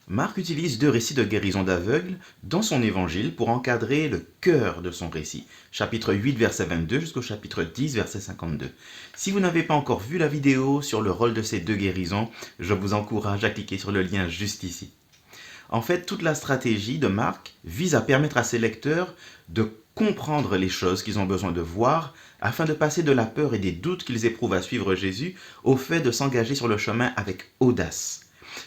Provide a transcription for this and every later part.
Marc utilise deux récits de guérison d'aveugles dans son évangile pour encadrer le cœur de son récit, chapitre 8, verset 22 jusqu'au chapitre 10, verset 52. Si vous n'avez pas encore vu la vidéo sur le rôle de ces deux guérisons, je vous encourage à cliquer sur le lien juste ici. En fait, toute la stratégie de Marc vise à permettre à ses lecteurs de comprendre les choses qu'ils ont besoin de voir afin de passer de la peur et des doutes qu'ils éprouvent à suivre Jésus au fait de s'engager sur le chemin avec audace.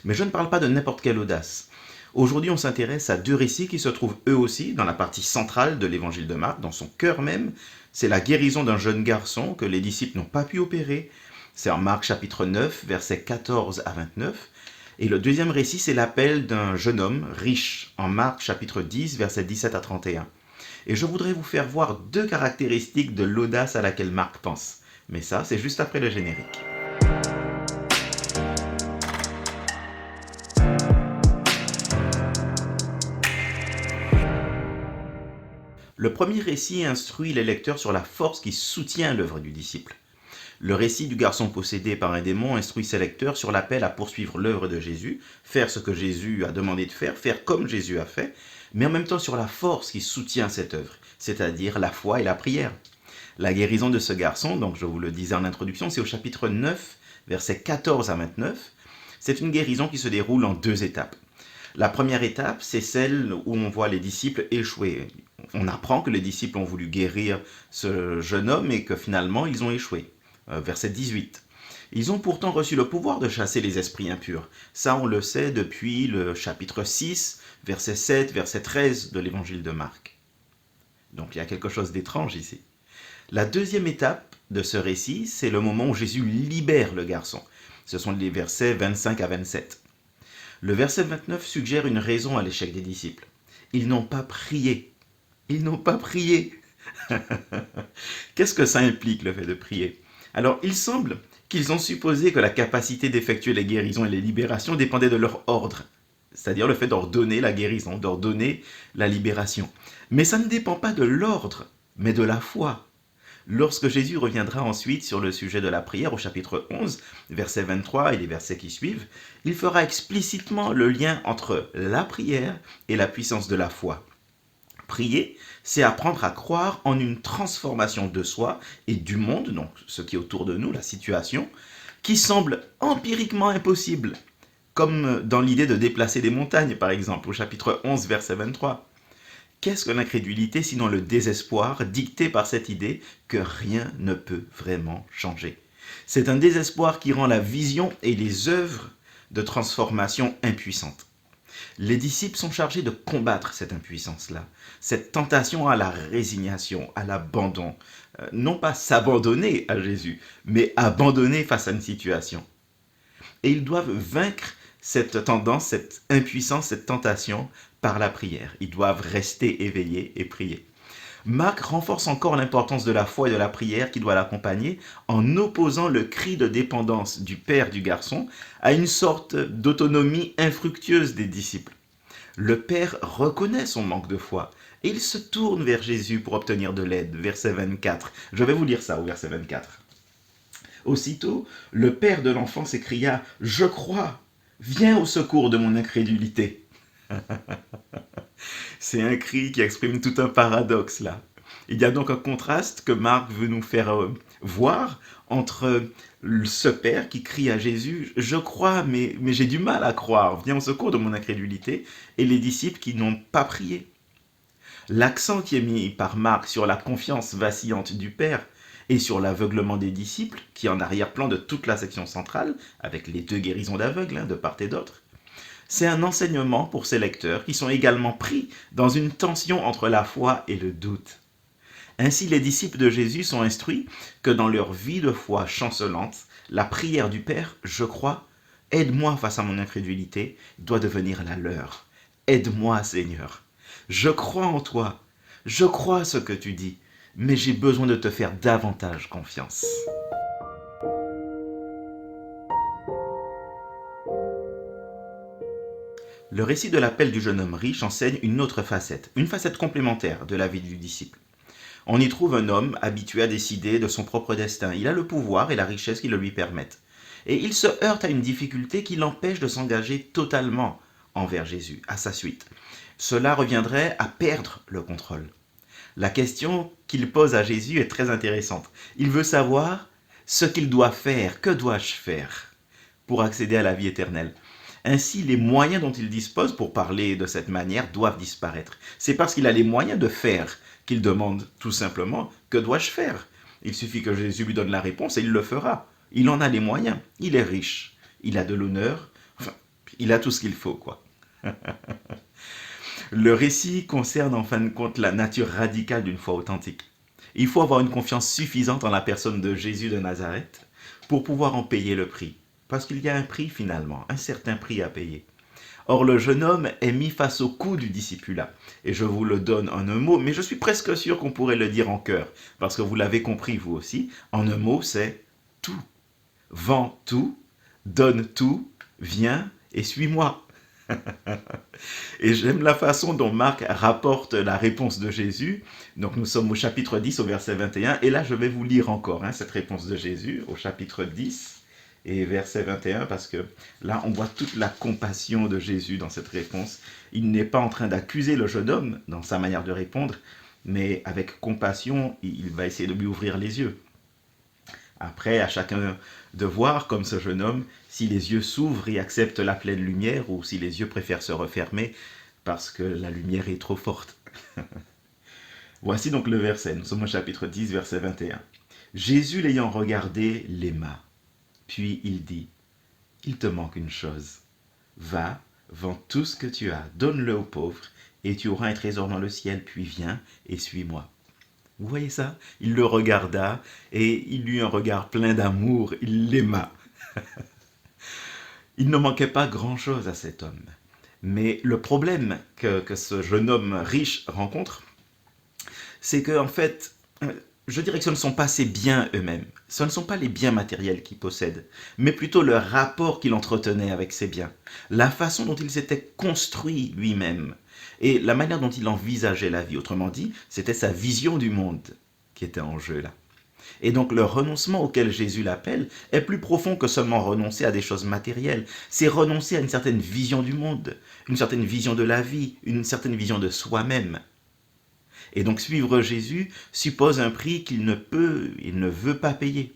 Mais je ne parle pas de n'importe quelle audace. Aujourd'hui, on s'intéresse à deux récits qui se trouvent eux aussi dans la partie centrale de l'évangile de Marc, dans son cœur même. C'est la guérison d'un jeune garçon que les disciples n'ont pas pu opérer. C'est en Marc chapitre 9, versets 14 à 29. Et le deuxième récit, c'est l'appel d'un jeune homme riche, en Marc chapitre 10, versets 17 à 31. Et je voudrais vous faire voir deux caractéristiques de l'audace à laquelle Marc pense. Mais ça, c'est juste après le générique. Le premier récit instruit les lecteurs sur la force qui soutient l'œuvre du disciple. Le récit du garçon possédé par un démon instruit ses lecteurs sur l'appel à poursuivre l'œuvre de Jésus, faire ce que Jésus a demandé de faire comme Jésus a fait, mais en même temps sur la force qui soutient cette œuvre, c'est-à-dire la foi et la prière. La guérison de ce garçon, donc je vous le disais en introduction, c'est au chapitre 9, versets 14 à 29. C'est une guérison qui se déroule en deux étapes. La première étape, c'est celle où on voit les disciples échouer. On apprend que les disciples ont voulu guérir ce jeune homme et que finalement ils ont échoué. Verset 18. Ils ont pourtant reçu le pouvoir de chasser les esprits impurs. Ça, on le sait depuis le chapitre 6, verset 7, verset 13 de l'évangile de Marc. Donc il y a quelque chose d'étrange ici. La deuxième étape de ce récit, c'est le moment où Jésus libère le garçon. Ce sont les versets 25 à 27. Le verset 29 suggère une raison à l'échec des disciples. Ils n'ont pas prié. Ils n'ont pas prié. Qu'est-ce que ça implique, le fait de prier? Alors, il semble qu'ils ont supposé que la capacité d'effectuer les guérisons et les libérations dépendait de leur ordre, c'est-à-dire le fait d'ordonner la guérison, d'ordonner la libération. Mais ça ne dépend pas de l'ordre, mais de la foi. Lorsque Jésus reviendra ensuite sur le sujet de la prière au chapitre 11, verset 23 et les versets qui suivent, il fera explicitement le lien entre la prière et la puissance de la foi. Prier, c'est apprendre à croire en une transformation de soi et du monde, donc ce qui est autour de nous, la situation, qui semble empiriquement impossible, comme dans l'idée de déplacer des montagnes, par exemple, au chapitre 11, verset 23. Qu'est-ce que l'incrédulité sinon le désespoir dicté par cette idée que rien ne peut vraiment changer? C'est un désespoir qui rend la vision et les œuvres de transformation impuissantes. Les disciples sont chargés de combattre cette impuissance-là, cette tentation à la résignation, à l'abandon. Non pas s'abandonner à Jésus, mais abandonner face à une situation. Et ils doivent vaincre cette tendance, cette impuissance, cette tentation par la prière. Ils doivent rester éveillés et prier. Marc renforce encore l'importance de la foi et de la prière qui doit l'accompagner en opposant le cri de dépendance du père du garçon à une sorte d'autonomie infructueuse des disciples. Le père reconnaît son manque de foi et il se tourne vers Jésus pour obtenir de l'aide. Verset 24. Je vais vous lire ça au verset 24. Aussitôt, le père de l'enfant s'écria « Je crois, viens au secours de mon incrédulité ». C'est un cri qui exprime tout un paradoxe là. Il y a donc un contraste que Marc veut nous faire voir entre ce père qui crie à Jésus « Je crois, mais j'ai du mal à croire, viens au secours de mon incrédulité » et les disciples qui n'ont pas prié. L'accent qui est mis par Marc sur la confiance vacillante du père et sur l'aveuglement des disciples, qui est en arrière-plan de toute la section centrale, avec les deux guérisons d'aveugles de part et d'autre, c'est un enseignement pour ces lecteurs qui sont également pris dans une tension entre la foi et le doute. Ainsi, les disciples de Jésus sont instruits que dans leur vie de foi chancelante, la prière du Père, je crois, aide-moi face à mon incrédulité, doit devenir la leur. Aide-moi, Seigneur. Je crois en toi. Je crois ce que tu dis, mais j'ai besoin de te faire davantage confiance. Le récit de l'appel du jeune homme riche enseigne une autre facette, une facette complémentaire de la vie du disciple. On y trouve un homme habitué à décider de son propre destin. Il a le pouvoir et la richesse qui le lui permettent. Et il se heurte à une difficulté qui l'empêche de s'engager totalement envers Jésus, à sa suite. Cela reviendrait à perdre le contrôle. La question qu'il pose à Jésus est très intéressante. Il veut savoir ce qu'il doit faire, que dois-je faire pour accéder à la vie éternelle. Ainsi, les moyens dont il dispose pour parler de cette manière doivent disparaître. C'est parce qu'il a les moyens de faire qu'il demande tout simplement « Que dois-je faire ?» Il suffit que Jésus lui donne la réponse et il le fera. Il en a les moyens. Il est riche. Il a de l'honneur. Enfin, il a tout ce qu'il faut, quoi. Le récit concerne en fin de compte la nature radicale d'une foi authentique. Il faut avoir une confiance suffisante en la personne de Jésus de Nazareth pour pouvoir en payer le prix. Parce qu'il y a un prix finalement, un certain prix à payer. Or le jeune homme est mis face au coup du discipulat. Et je vous le donne en un mot, mais je suis presque sûr qu'on pourrait le dire en chœur. Parce que vous l'avez compris vous aussi, en un mot c'est tout. Vends tout, donne tout, viens et suis-moi. Et j'aime la façon dont Marc rapporte la réponse de Jésus. Donc nous sommes au chapitre 10 au verset 21. Et là je vais vous lire encore cette réponse de Jésus au chapitre 10 et verset 21. Parce que là on voit toute la compassion de Jésus dans cette réponse. Il n'est pas en train d'accuser le jeune homme dans sa manière de répondre. Mais avec compassion, il va essayer de lui ouvrir les yeux. Après, à chacun de voir, comme ce jeune homme, si les yeux s'ouvrent et acceptent la pleine lumière ou si les yeux préfèrent se refermer parce que la lumière est trop forte. Voici donc le verset, nous sommes au chapitre 10, verset 21. Jésus l'ayant regardé l'aima, puis il dit, « Il te manque une chose. Va, vends tout ce que tu as, donne-le aux pauvres, et tu auras un trésor dans le ciel, puis viens et suis-moi. » Vous voyez ça? Il le regarda et il eut un regard plein d'amour, il l'aima. Il ne manquait pas grand-chose à cet homme. Mais le problème que ce jeune homme riche rencontre, c'est que en fait, je dirais que ce ne sont pas ses biens eux-mêmes. Ce ne sont pas les biens matériels qu'il possède, mais plutôt le rapport qu'il entretenait avec ses biens. La façon dont il s'était construit lui-même. Et la manière dont il envisageait la vie, autrement dit, c'était sa vision du monde qui était en jeu là. Et donc le renoncement auquel Jésus l'appelle est plus profond que seulement renoncer à des choses matérielles. C'est renoncer à une certaine vision du monde, une certaine vision de la vie, une certaine vision de soi-même. Et donc suivre Jésus suppose un prix qu'il ne veut pas payer.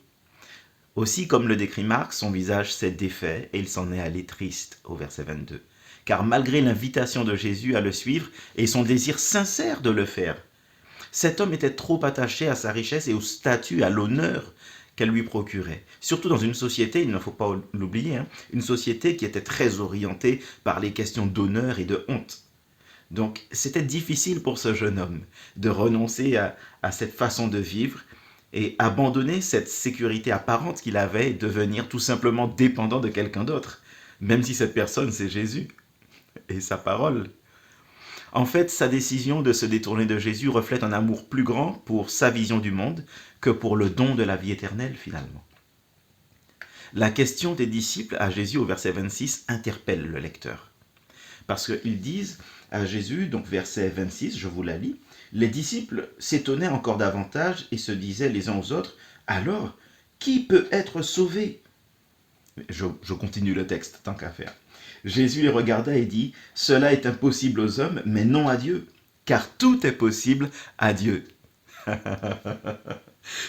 Aussi, comme le décrit Marc, son visage s'est défait et il s'en est allé triste au verset 22. Car malgré l'invitation de Jésus à le suivre et son désir sincère de le faire, cet homme était trop attaché à sa richesse et au statut, à l'honneur qu'elle lui procurait. Surtout dans une société, il ne faut pas l'oublier, une société qui était très orientée par les questions d'honneur et de honte. Donc c'était difficile pour ce jeune homme de renoncer à cette façon de vivre et abandonner cette sécurité apparente qu'il avait et devenir tout simplement dépendant de quelqu'un d'autre, même si cette personne c'est Jésus et sa parole. En fait, sa décision de se détourner de Jésus reflète un amour plus grand pour sa vision du monde que pour le don de la vie éternelle finalement. La question des disciples à Jésus au verset 26 interpelle le lecteur. Parce qu'ils disent à Jésus, donc verset 26, je vous la lis, « Les disciples s'étonnaient encore davantage et se disaient les uns aux autres, « Alors, qui peut être sauvé ?» Je continue le texte, tant qu'à faire. Jésus les regarda et dit, « Cela est impossible aux hommes, mais non à Dieu, car tout est possible à Dieu. »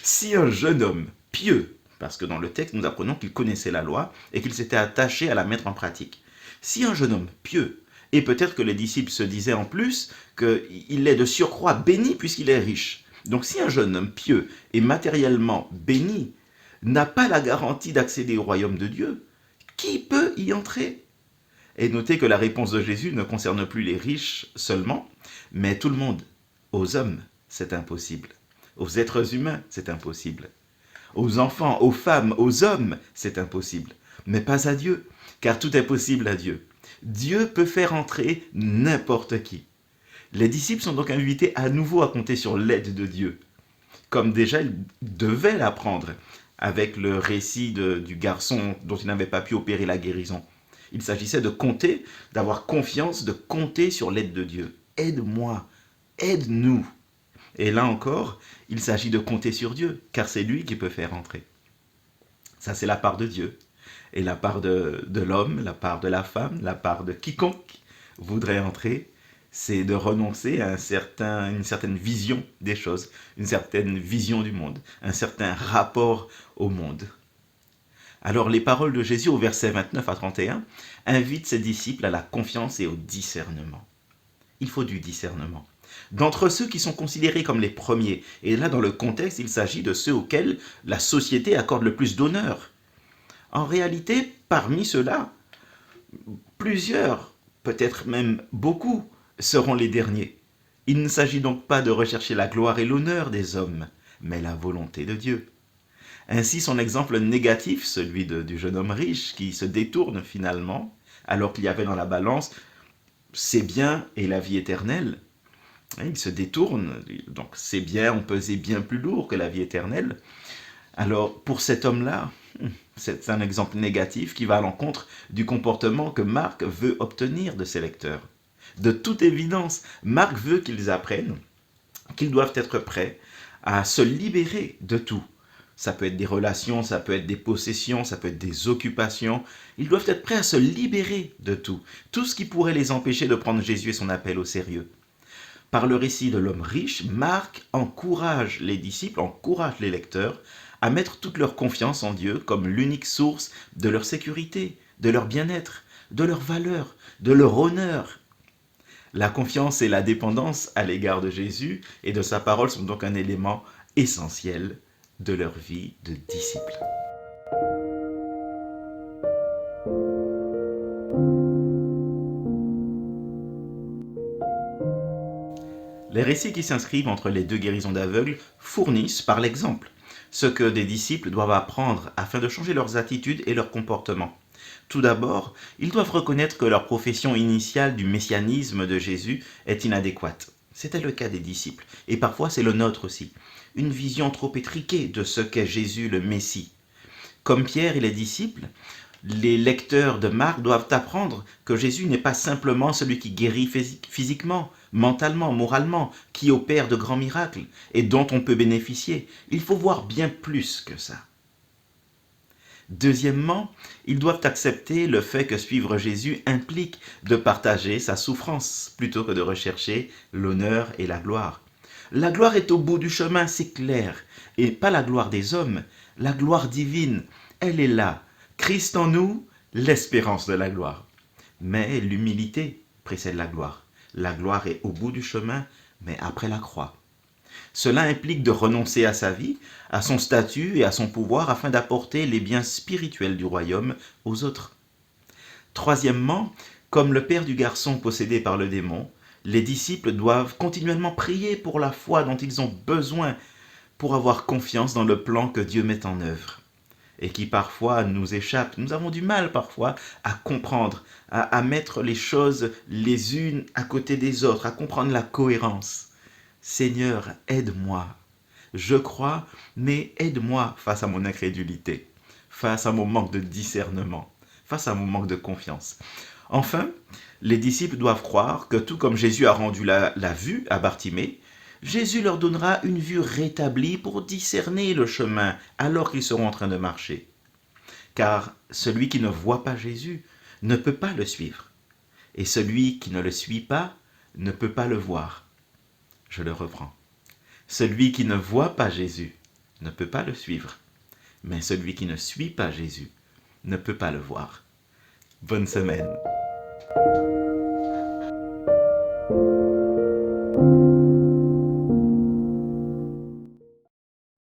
Si un jeune homme pieux, parce que dans le texte nous apprenons qu'il connaissait la loi et qu'il s'était attaché à la mettre en pratique, si un jeune homme pieux, et peut-être que les disciples se disaient en plus qu'il est de surcroît béni puisqu'il est riche, donc si un jeune homme pieux et matériellement béni n'a pas la garantie d'accéder au royaume de Dieu, qui peut y entrer ? Et notez que la réponse de Jésus ne concerne plus les riches seulement, mais tout le monde. Aux hommes, c'est impossible. Aux êtres humains, c'est impossible. Aux enfants, aux femmes, aux hommes, c'est impossible. Mais pas à Dieu, car tout est possible à Dieu. Dieu peut faire entrer n'importe qui. Les disciples sont donc invités à nouveau à compter sur l'aide de Dieu, comme déjà ils devaient l'apprendre avec le récit du garçon dont il n'avait pas pu opérer la guérison. Il s'agissait de compter, d'avoir confiance, de compter sur l'aide de Dieu. Aide-moi, aide-nous. Et là encore, il s'agit de compter sur Dieu, car c'est lui qui peut faire entrer. Ça, c'est la part de Dieu. Et la part de l'homme, la part de la femme, la part de quiconque, voudrait entrer, c'est de renoncer à une certaine vision des choses, une certaine vision du monde, un certain rapport au monde. Alors les paroles de Jésus au verset 29 à 31 invitent ses disciples à la confiance et au discernement. Il faut du discernement. D'entre ceux qui sont considérés comme les premiers, et là dans le contexte, il s'agit de ceux auxquels la société accorde le plus d'honneur. En réalité, parmi ceux-là, plusieurs, peut-être même beaucoup, seront les derniers. Il ne s'agit donc pas de rechercher la gloire et l'honneur des hommes, mais la volonté de Dieu. Ainsi, son exemple négatif, celui du jeune homme riche qui se détourne finalement, alors qu'il y avait dans la balance ses biens et la vie éternelle, il se détourne, donc ses biens ont pesé bien plus lourd que la vie éternelle. Alors, pour cet homme-là, c'est un exemple négatif qui va à l'encontre du comportement que Marc veut obtenir de ses lecteurs. De toute évidence, Marc veut qu'ils apprennent qu'ils doivent être prêts à se libérer de tout. Ça peut être des relations, ça peut être des possessions, ça peut être des occupations. Ils doivent être prêts à se libérer de tout. Tout ce qui pourrait les empêcher de prendre Jésus et son appel au sérieux. Par le récit de l'homme riche, Marc encourage les disciples, encourage les lecteurs à mettre toute leur confiance en Dieu comme l'unique source de leur sécurité, de leur bien-être, de leur valeur, de leur honneur. La confiance et la dépendance à l'égard de Jésus et de sa parole sont donc un élément essentiel de leur vie de disciples. Les récits qui s'inscrivent entre les deux guérisons d'aveugles fournissent, par l'exemple, ce que des disciples doivent apprendre afin de changer leurs attitudes et leurs comportements. Tout d'abord, ils doivent reconnaître que leur profession initiale du messianisme de Jésus est inadéquate. C'était le cas des disciples, et parfois c'est le nôtre aussi. Une vision trop étriquée de ce qu'est Jésus le Messie. Comme Pierre et les disciples, les lecteurs de Marc doivent apprendre que Jésus n'est pas simplement celui qui guérit physiquement, mentalement, moralement, qui opère de grands miracles et dont on peut bénéficier. Il faut voir bien plus que ça. Deuxièmement, ils doivent accepter le fait que suivre Jésus implique de partager sa souffrance plutôt que de rechercher l'honneur et la gloire. La gloire est au bout du chemin, c'est clair, et pas la gloire des hommes, la gloire divine, elle est là. Christ en nous, l'espérance de la gloire. Mais l'humilité précède la gloire. La gloire est au bout du chemin, mais après la croix. Cela implique de renoncer à sa vie, à son statut et à son pouvoir afin d'apporter les biens spirituels du royaume aux autres. Troisièmement, comme le père du garçon possédé par le démon, les disciples doivent continuellement prier pour la foi dont ils ont besoin pour avoir confiance dans le plan que Dieu met en œuvre et qui parfois nous échappe. Nous avons du mal parfois à comprendre, à mettre les choses les unes à côté des autres, à comprendre la cohérence. Seigneur, aide-moi. Je crois, mais aide-moi face à mon incrédulité, face à mon manque de discernement, face à mon manque de confiance. Enfin, les disciples doivent croire que tout comme Jésus a rendu la vue à Bartimée, Jésus leur donnera une vue rétablie pour discerner le chemin alors qu'ils seront en train de marcher. Car celui qui ne voit pas Jésus ne peut pas le suivre. Et celui qui ne le suit pas ne peut pas le voir. Je le reprends. Celui qui ne voit pas Jésus ne peut pas le suivre. Mais celui qui ne suit pas Jésus ne peut pas le voir. Bonne semaine.